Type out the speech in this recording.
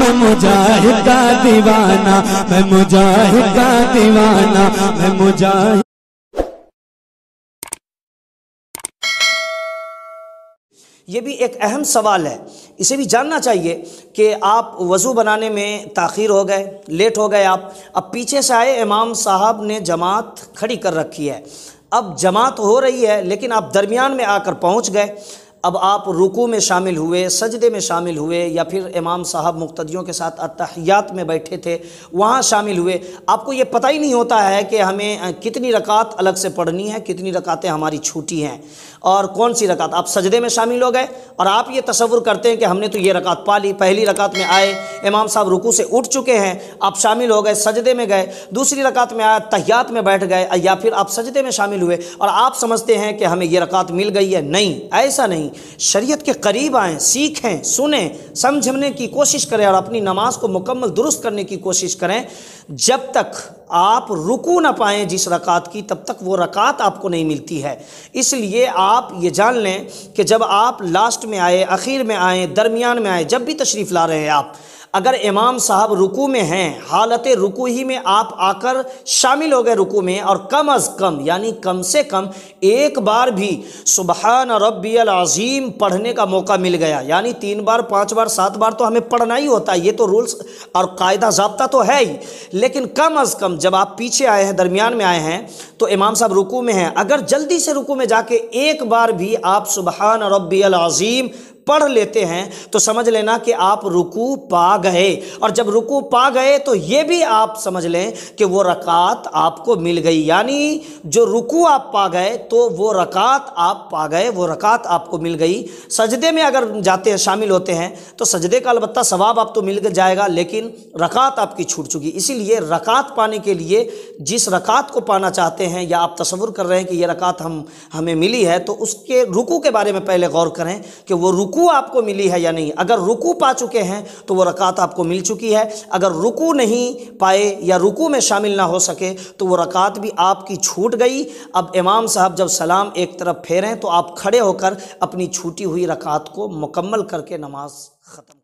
میں مجاہد کا دیوانہ، میں مجاہد کا دیوانہ، میں مجاہد۔ یہ بھی ایک اہم سوال ہے، اسے بھی جاننا چاہیے کہ آپ وضو بنانے میں تاخیر ہو گئے، لیٹ ہو گئے، آپ اب پیچھے سے آئے، امام صاحب نے جماعت کھڑی کر رکھی ہے، اب جماعت ہو رہی ہے لیکن آپ درمیان میں آ کر پہنچ گئے، اب آپ رکوع میں شامل ہوئے، سجدے میں شامل ہوئے، یا پھر امام صاحب مقتدیوں کے ساتھ اتحیات میں بیٹھے تھے وہاں شامل ہوئے، آپ کو یہ پتہ ہی نہیں ہوتا ہے کہ ہمیں کتنی رکعت الگ سے پڑھنی ہے، کتنی رکعتیں ہماری چھوٹی ہیں اور کون سی رکعت۔ آپ سجدے میں شامل ہو گئے اور آپ یہ تصور کرتے ہیں کہ ہم نے تو یہ رکعت پا لی، پہلی رکعت میں آئے، امام صاحب رکوع سے اٹھ چکے ہیں، آپ شامل ہو گئے، سجدے میں گئے، دوسری رکعت میں آئے، تحیات میں بیٹھ گئے، یا پھر آپ سجدے میں شامل ہوئے اور آپ سمجھتے ہیں کہ ہمیں یہ رکعت مل گئی ہے۔ نہیں، ایسا نہیں، شریعت کے قریب آئیں، سیکھیں، سنیں، سمجھنے کی کوشش کریں اور اپنی نماز کو مکمل درست کرنے کی کوشش کریں۔ جب تک آپ رکوع نہ پائیں جس رکعت کی، تب تک وہ رکعت آپ کو نہیں ملتی ہے۔ اس لیے آپ یہ جان لیں کہ جب آپ لاسٹ میں آئے، اخیر میں آئے، درمیان میں آئے، جب بھی تشریف لا رہے ہیں آپ، اگر امام صاحب رکوع میں ہیں، حالت رکوع ہی میں آپ آ کر شامل ہو گئے رکوع میں، اور کم از کم یعنی کم سے کم ایک بار بھی سبحان ربی العظیم پڑھنے کا موقع مل گیا، یعنی 3 بار 5 بار 7 بار تو ہمیں پڑھنا ہی ہوتا ہے، یہ تو رولز اور قاعدہ ضابطہ تو ہے ہی، لیکن کم از کم جب آپ پیچھے آئے ہیں، درمیان میں آئے ہیں، تو امام صاحب رکوع میں ہیں، اگر جلدی سے رکوع میں جا کے ایک بار بھی آپ سبحان ربی العظیم پڑھ لیتے ہیں تو سمجھ لینا کہ آپ رکوع پا گئے، اور جب رکوع پا گئے تو یہ بھی آپ سمجھ لیں کہ وہ رکعت آپ کو مل گئی، یعنی جو رکوع آپ پا گئے تو وہ رکعت آپ پا گئے، وہ رکعت آپ کو مل گئی۔ سجدے میں اگر جاتے ہیں، شامل ہوتے ہیں، تو سجدے کا البتہ ثواب آپ تو مل جائے گا، لیکن رکعت آپ کی چھوٹ چکی۔ اسی لیے رکعت پانے کے لیے جس رکعت کو پانا چاہتے ہیں یا آپ تصور کر رہے ہیں کہ یہ رکعت ہمیں ملی ہے، تو اس کے رکوع کے بارے میں پہلے غور کریں کہ وہ رکوع آپ کو ملی ہے یا نہیں۔ اگر رکوع پا چکے ہیں تو وہ رکعت آپ کو مل چکی ہے، اگر رکوع نہیں پائے یا رکوع میں شامل نہ ہو سکے تو وہ رکعت بھی آپ کی چھوٹ گئی۔ اب امام صاحب جب سلام ایک طرف پھیریں تو آپ کھڑے ہو کر اپنی چھوٹی ہوئی رکعت کو مکمل کر کے نماز ختم